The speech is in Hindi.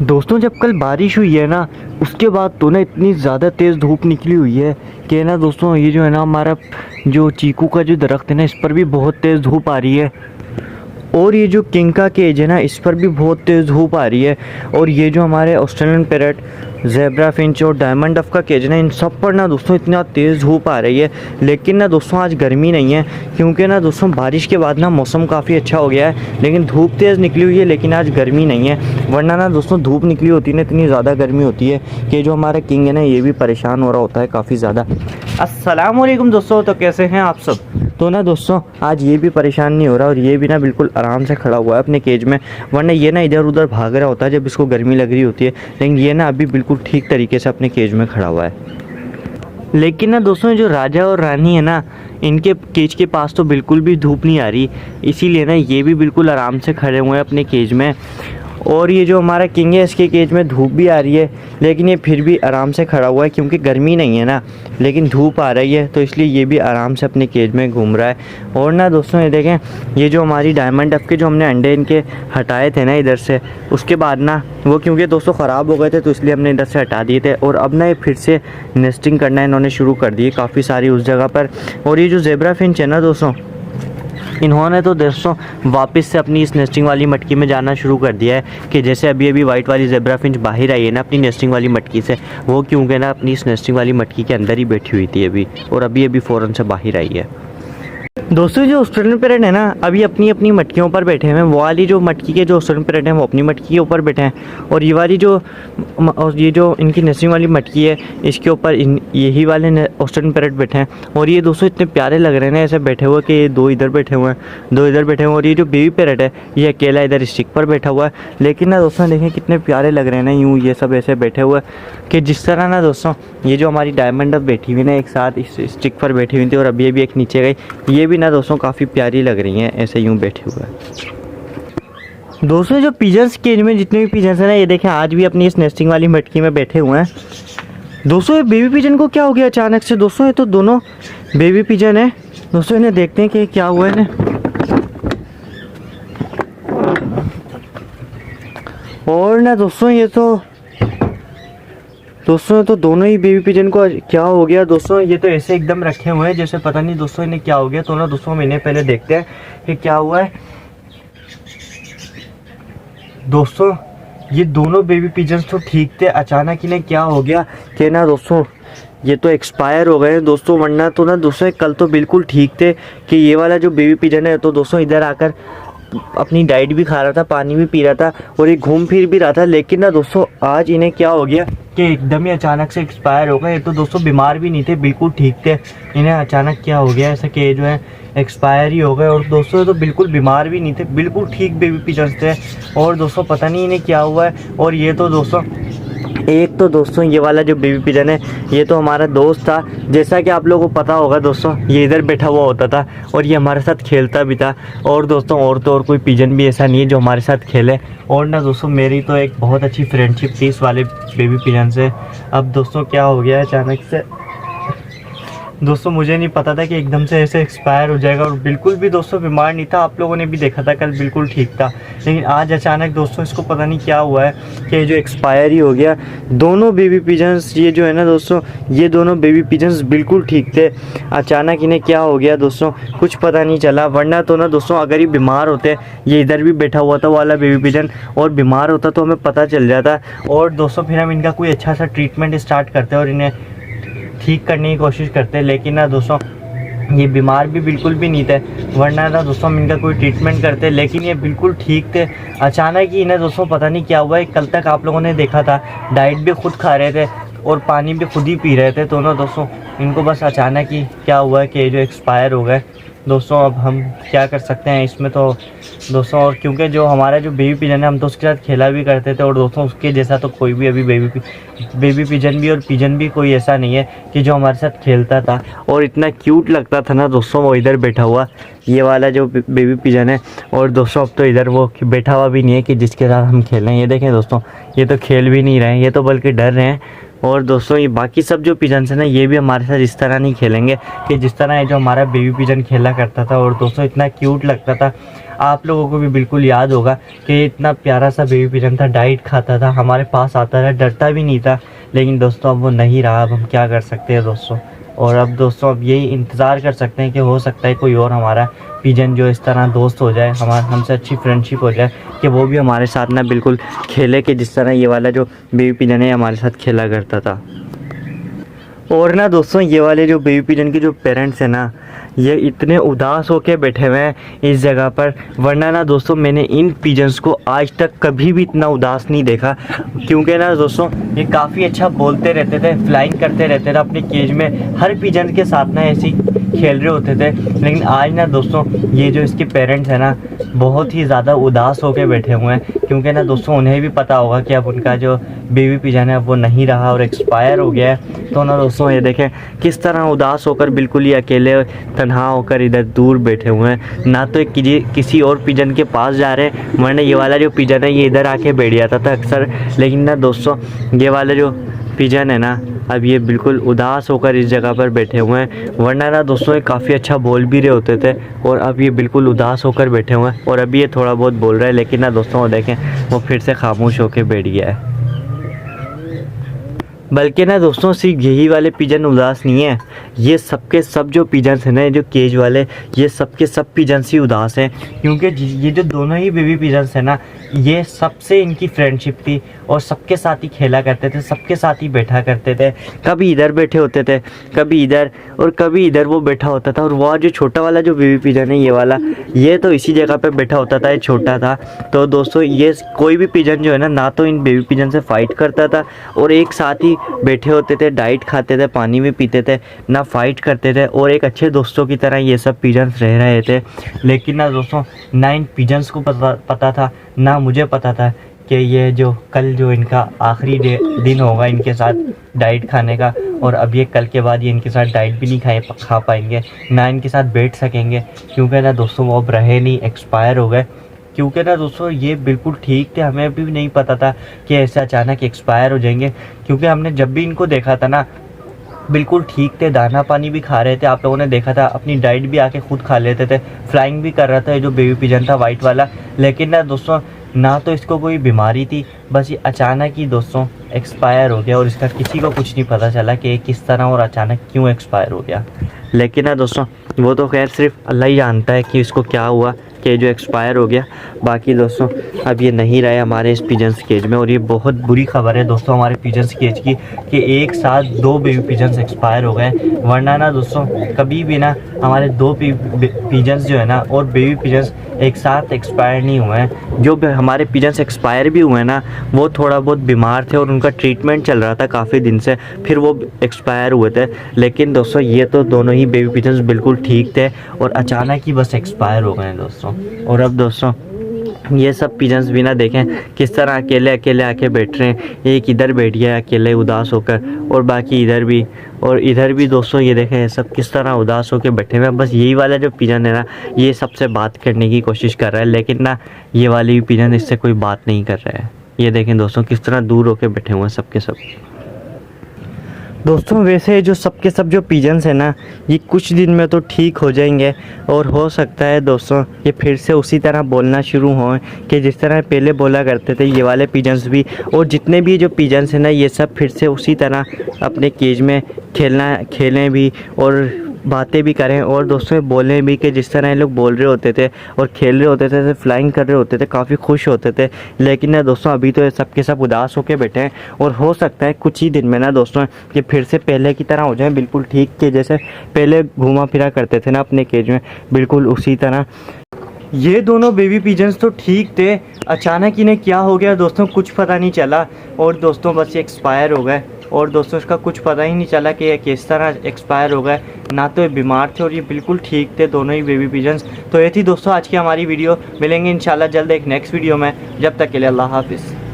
दोस्तों जब कल बारिश हुई है ना, उसके बाद तो ना इतनी ज़्यादा तेज़ धूप निकली हुई है कि ना दोस्तों ये जो है ना हमारा जो चीकू का जो दरख्त है ना, इस पर भी बहुत तेज़ धूप आ रही है। और ये जो किंग का केज है ना, इस पर भी बहुत तेज़ धूप आ रही है। और ये जो हमारे ऑस्ट्रेलियन पैरेट, ज़ेब्रा फिंच और डायमंड डफ का केज है ना, इन सब पर ना दोस्तों इतना तेज़ धूप आ रही है। लेकिन ना दोस्तों आज गर्मी नहीं है, क्योंकि ना दोस्तों बारिश के बाद ना मौसम काफ़ी अच्छा हो गया है। लेकिन धूप तेज़ निकली हुई है, लेकिन आज गर्मी नहीं है। वरना ना दोस्तों धूप निकली होती है ना, इतनी ज़्यादा गर्मी होती है कि जो हमारा किंग है ना, ये भी परेशान हो रहा होता है काफ़ी ज़्यादा। अस्सलाम वालेकुम दोस्तों, तो कैसे हैं आप सब। तो ना दोस्तों आज ये भी परेशान नहीं हो रहा, और ये भी ना बिल्कुल आराम से खड़ा हुआ है अपने केज में। वरना ये ना इधर उधर भाग रहा होता है जब इसको गर्मी लग रही होती है, लेकिन ये ना अभी बिल्कुल ठीक तरीके से अपने केज में खड़ा हुआ है। लेकिन ना दोस्तों जो राजा और रानी है ना, इनके केज के पास तो बिल्कुल भी धूप नहीं आ रही, इसीलिए ना ये भी बिल्कुल आराम से खड़े हुए हैं अपने केज में। और ये जो हमारा किंग है, इसके केज में धूप भी आ रही है, लेकिन ये फिर भी आराम से खड़ा हुआ है, क्योंकि गर्मी नहीं है ना, लेकिन धूप आ रही है, तो इसलिए ये भी आराम से अपने केज में घूम रहा है। और ना दोस्तों ये देखें, ये जो हमारी डायमंड डफ के जो हमने अंडे इनके हटाए थे ना इधर से, उसके बाद ना वो क्योंकि दोस्तों ख़राब हो गए थे, तो इसलिए हमने इधर से हटा दिए थे। और अब ना ये फिर से नेस्टिंग करना इन्होंने शुरू कर दी काफ़ी सारी उस जगह पर। और ये जो ज़ेब्रा फिंच है ना दोस्तों, इन्होंने तो दोस्तों वापस से अपनी इस नेस्टिंग वाली मटकी में जाना शुरू कर दिया है। कि जैसे अभी अभी वाइट वाली ज़ेब्रा फिंच बाहर आई है ना अपनी नेस्टिंग वाली मटकी से, वो क्योंकि ना अपनी इस नेस्टिंग वाली मटकी के अंदर ही बैठी हुई थी अभी, और अभी अभी फ़ौरन से बाहर आई है। दोस्तों जो ऑस्ट्रेलियन पैरेट है ना, अभी अपनी अपनी मटकियों पर बैठे हैं। वो वाली जो मटकी के जो ऑस्ट्रेलियन पैरेट हैं, वो अपनी मटकी के ऊपर बैठे हैं, और ये वाली जो ये जो इनकी नेस्टिंग वाली मटकी है, इसके ऊपर यही वाले ऑस्ट्रेलियन पैरेट बैठे हैं। और ये दोस्तों इतने प्यारे लग रहे हैं ना ऐसे बैठे हुए, कि ये दो इधर बैठे हुए हैं, दो इधर बैठे हुए हैं। और ये जो बेबी पैरेट है, ये अकेला इधर स्टिक पर बैठा हुआ है। लेकिन ना दोस्तों देखें कितने प्यारे लग रहे हैं ना यूँ ये सब ऐसे बैठे हुए, कि जिस तरह ना दोस्तों ये जो हमारी डायमंड डफ बैठी हुई ना एक साथ इस स्टिक पर बैठी हुई थी, और अभी अभी एक नीचे गई, ये भी ना दोस्तों काफ़ी प्यारी लग रही हैं ऐसे यूं बैठे हुए। दोस्तों जो पिजन्स केज में जितने भी पिजन्स हैं ना, ये देखें आज भी अपनी इस नेस्टिंग वाली मटकी में बैठे हुए हैं। दोस्तों ये बेबी पिजन को क्या हो गया अचानक से। दोस्तों ये तो दोनों बेबी पिजन है। दोस्तों इन्हें देखते हैं कि क्या हुआ है इन्हें। और ना दोस्तों ये तो दोनों ही बेबी पिजन को क्या हो गया। दोस्तों ये तो ऐसे एकदम रखे हुए हैं जैसे पता नहीं दोस्तों इन्हें क्या हो गया। तो ना दोस्तों हम इन्हें पहले देखते हैं कि क्या हुआ है। दोस्तों ये दोनों बेबी पिजन्स तो ठीक थे, अचानक इन्हें क्या हो गया कि ना दोस्तों ये तो एक्सपायर हो गए हैं दोस्तों। वरना तो ना दोस्तों कल तो बिल्कुल ठीक थे, कि ये वाला जो बेबी पिजन है तो दोस्तों इधर आकर अपनी डाइट भी खा रहा था, पानी भी पी रहा था, और ये घूम फिर भी रहा था। लेकिन ना दोस्तों आज इन्हें क्या हो गया कि एकदम ही अचानक से एक्सपायर हो गए। ये तो दोस्तों बीमार भी नहीं थे, बिल्कुल ठीक थे, इन्हें अचानक क्या हो गया ऐसा कि जो है एक्सपायर ही हो गए। और दोस्तों ये तो बिल्कुल बीमार भी नहीं थे, बिल्कुल ठीक बेबी पिजन्स थे। और दोस्तों पता नहीं इन्हें क्या हुआ है। और ये तो दोस्तों एक तो दोस्तों ये वाला जो बेबी पिजन है, ये तो हमारा दोस्त था, जैसा कि आप लोगों को पता होगा दोस्तों, ये इधर बैठा हुआ होता था और ये हमारे साथ खेलता भी था। और दोस्तों और कोई पिजन भी ऐसा नहीं है जो हमारे साथ खेले। और ना दोस्तों मेरी तो एक बहुत अच्छी फ्रेंडशिप थी इस वाले बेबी पिजन से। अब दोस्तों क्या हो गया अचानक से, दोस्तों मुझे नहीं पता था कि एकदम से ऐसे एक्सपायर हो जाएगा। और बिल्कुल भी दोस्तों बीमार नहीं था, आप लोगों ने भी देखा था कल बिल्कुल ठीक था। लेकिन आज अचानक दोस्तों इसको पता नहीं क्या हुआ है कि जो एक्सपायर ही हो गया। दोनों बेबी पिजन्स ये जो है ना दोस्तों, ये दोनों बेबी पिजन्स बिल्कुल ठीक थे, अचानक इन्हें क्या हो गया दोस्तों कुछ पता नहीं चला। वरना तो ना दोस्तों अगर ये बीमार होते, ये इधर भी बैठा हुआ था वाला बेबी पिजन, और बीमार होता तो हमें पता चल जाता। और दोस्तों फिर हम इनका कोई अच्छा सा ट्रीटमेंट स्टार्ट करते और इन्हें ठीक करने की कोशिश करते। लेकिन ना दोस्तों ये बीमार भी बिल्कुल भी नहीं थे, वरना ना दोस्तों हम इनका कोई ट्रीटमेंट करते। लेकिन ये बिल्कुल ठीक थे, अचानक ही इन्हें दोस्तों पता नहीं क्या हुआ है। कल तक आप लोगों ने देखा था डाइट भी खुद खा रहे थे और पानी भी खुद ही पी रहे थे। तो ना दोस्तों इनको बस अचानक ही क्या हुआ है कि जो एक्सपायर हो गए दोस्तों। अब हम क्या कर सकते हैं इसमें तो दोस्तों। और क्योंकि जो हमारा जो बेबी पिजन है, हम तो उसके साथ खेला भी करते थे, और दोस्तों उसके जैसा तो कोई भी अभी बेबी पिजन भी और पिजन भी कोई ऐसा नहीं है कि जो हमारे साथ खेलता था और इतना क्यूट लगता था ना दोस्तों वो इधर बैठा हुआ, ये वाला जो बेबी पिजन है। और दोस्तों अब तो इधर वो बैठा हुआ भी नहीं है कि जिसके साथ हम खेलें। ये देखें दोस्तों, ये तो खेल भी नहीं रहे हैं, ये तो बल्कि डर रहे हैं। और दोस्तों ये बाकी सब जो पिजन्स हैं ना, ये भी हमारे साथ इस तरह नहीं खेलेंगे कि जिस तरह ये जो हमारा बेबी पिजन खेला करता था। और दोस्तों इतना क्यूट लगता था। आप लोगों को भी बिल्कुल याद होगा कि इतना प्यारा सा बेबी पिजन था, डाइट खाता था, हमारे पास आता था, डरता भी नहीं था। लेकिन दोस्तों अब वो नहीं रहा, अब हम क्या कर सकते हैं दोस्तों। और अब दोस्तों अब यही इंतज़ार कर सकते हैं कि हो सकता है कोई और हमारा पिजन जो इस तरह दोस्त हो जाए, हमसे अच्छी फ्रेंडशिप हो जाए, कि वो भी हमारे साथ ना बिल्कुल खेले कि जिस तरह ये वाला जो बेबी पिजन है हमारे साथ खेला करता था। और ना दोस्तों ये वाले जो बेबी पिजन के जो पेरेंट्स हैं ना, ये इतने उदास होके बैठे हुए हैं इस जगह पर, वरना ना दोस्तों मैंने इन पिजन्स को आज तक कभी भी इतना उदास नहीं देखा। क्योंकि ना दोस्तों ये काफ़ी अच्छा बोलते रहते थे, फ्लाइंग करते रहते थे अपने केज में, हर पिजन के साथ ना ऐसे ही खेल रहे होते थे। लेकिन आज ना दोस्तों ये जो इसके पेरेंट्स हैं ना, बहुत ही ज़्यादा उदास होके बैठे हुए हैं। क्योंकि ना दोस्तों उन्हें भी पता होगा कि अब उनका जो बेबी पिजन है वो नहीं रहा और एक्सपायर हो गया है। तो ना दोस्तों ये देखें किस तरह उदास होकर बिल्कुल ही अकेले तन्हा होकर इधर दूर बैठे हुए हैं। ना तो किसी और पिजन के पास जा रहे हैं, वरना ये वाला जो पिजन है ये इधर आके बैठ जाता था अक्सर। लेकिन ना दोस्तों ये वाला जो पिजन है ना, अब ये बिल्कुल उदास होकर इस जगह पर बैठे हुए हैं। वरना ना दोस्तों ये काफ़ी अच्छा बोल भी रहे होते थे, और अब ये बिल्कुल उदास होकर बैठे हुए हैं। और अभी ये थोड़ा बहुत बोल रहा है, लेकिन ना दोस्तों वो देखें वो फिर से खामोश होकर बैठ गया है। बल्कि ना दोस्तों सिर्फ यही वाले पिजन उदास नहीं है, ये सबके सब जो पिजन्स हैं ना, जो केज वाले, ये सबके सब पिजन्स ही उदास हैं। क्योंकि ये जो दोनों ही बेबी पिजन्स हैं ना, ये सबसे इनकी फ्रेंडशिप थी और सबके साथ ही खेला करते थे, सबके साथ ही बैठा करते थे। कभी इधर बैठे होते थे, कभी इधर, और कभी इधर वो बैठा होता था। और वो जो छोटा वाला जो बेबी पिजन है ये वाला, ये तो इसी जगह पे बैठा होता था, ये छोटा था। तो दोस्तों ये कोई भी पिजन जो है ना तो इन बेबी पिजन से फाइट करता था, और एक साथ ही बैठे होते थे, डाइट खाते थे, पानी भी पीते थे, ना फाइट करते थे, और एक अच्छे दोस्तों की तरह ये सब पिजन्स रह रहे थे। लेकिन ना दोस्तों ना इन पिजन्स को पता था, ना मुझे पता था कि ये जो कल जो इनका आखिरी दिन होगा इनके साथ डाइट खाने का, और अब ये कल के बाद ये इनके साथ डाइट भी नहीं खा पाएंगे, ना इनके साथ बैठ सकेंगे। क्योंकि ना दोस्तों वो अब रहे नहीं, एक्सपायर हो गए। क्योंकि ना दोस्तों ये बिल्कुल ठीक थे, हमें भी नहीं पता था कि ऐसे अचानक एक्सपायर हो जाएंगे। क्योंकि हमने जब भी इनको देखा था ना बिल्कुल ठीक थे, दाना पानी भी खा रहे थे, आप लोगों ने देखा था, अपनी डाइट भी आके खुद खा लेते थे, फ्लाइंग भी कर रहा था ये जो बेबी पिजन था वाइट वाला। लेकिन ना दोस्तों ना तो इसको कोई बीमारी थी, बस ये अचानक ही दोस्तों एक्सपायर हो गया, और इसका किसी को कुछ नहीं पता चला कि किस तरह और अचानक क्यों एक्सपायर हो गया। लेकिन ना दोस्तों वो तो खैर सिर्फ अल्लाह ही जानता है कि इसको क्या हुआ कि जो एक्सपायर हो गया। बाकी दोस्तों अब ये नहीं रहे हमारे इस पिजन्स केज में, और ये बहुत बुरी खबर है दोस्तों हमारे पिजन्स केज की, कि एक साथ 2 बेबी पिजन्स एक्सपायर हो गए। वरना ना दोस्तों कभी भी ना हमारे 2 पिजन्स जो है ना और बेबी पिजन्स एक साथ एक्सपायर नहीं हुए हैं। जो हमारे पिजन्स एक्सपायर भी हुए हैं ना, वो थोड़ा बहुत बीमार थे और उनका ट्रीटमेंट चल रहा था काफ़ी दिन से, फिर वो एक्सपायर हुए थे। लेकिन दोस्तों ये तो दोनों ही बेबी पिजन्स बिल्कुल ठीक थे, और अचानक ही बस एक्सपायर हो गए हैं दोस्तों। और अब दोस्तों ये सब पिजन्स भी ना देखें किस तरह अकेले अकेले आके बैठ रहे हैं। एक इधर बैठ गया अकेले उदास होकर, और बाकी इधर भी, और इधर भी दोस्तों ये देखें सब किस तरह उदास होकर बैठे हुए हैं। बस यही वाला जो पिजन है ना, ये सबसे बात करने की कोशिश कर रहा है, लेकिन ना ये वाली भी पिजन इससे कोई बात नहीं कर रहा है। ये देखें दोस्तों किस तरह दूर होकर बैठे हुए हैं सबके सब। दोस्तों वैसे जो सबके सब जो पिजन्स हैं ना, ये कुछ दिन में तो ठीक हो जाएंगे, और हो सकता है दोस्तों ये फिर से उसी तरह बोलना शुरू हों कि जिस तरह पहले बोला करते थे ये वाले पिजन्स भी। और जितने भी जो पिजन्स हैं ना, ये सब फिर से उसी तरह अपने केज में खेलें भी, और बातें भी करें, और दोस्तों बोलें भी कि जिस तरह ये लोग बोल रहे होते थे और खेल रहे होते थे, फ्लाइंग कर रहे होते थे, काफ़ी खुश होते थे। लेकिन ना दोस्तों अभी तो ये सब के सब उदास होकर बैठे हैं, और हो सकता है कुछ ही दिन में ना दोस्तों ये फिर से पहले की तरह हो जाए, बिल्कुल ठीक के जैसे पहले घूमा फिरा करते थे ना अपने केज में, बिल्कुल उसी तरह। ये दोनों बेबी पिजन्स तो ठीक थे, अचानक इन्हें क्या हो गया दोस्तों कुछ पता नहीं चला, और दोस्तों बस ये एक्सपायर हो गए। और दोस्तों इसका कुछ पता ही नहीं चला कि ये किस तरह एक्सपायर हो गए। ना तो ये बीमार थे और ये बिल्कुल ठीक थे दोनों ही बेबी पिजन्स। तो ये थी दोस्तों आज की हमारी वीडियो। मिलेंगे इंशाल्लाह जल्द एक नेक्स्ट वीडियो में, जब तक के लिए अल्लाह हाफिज़।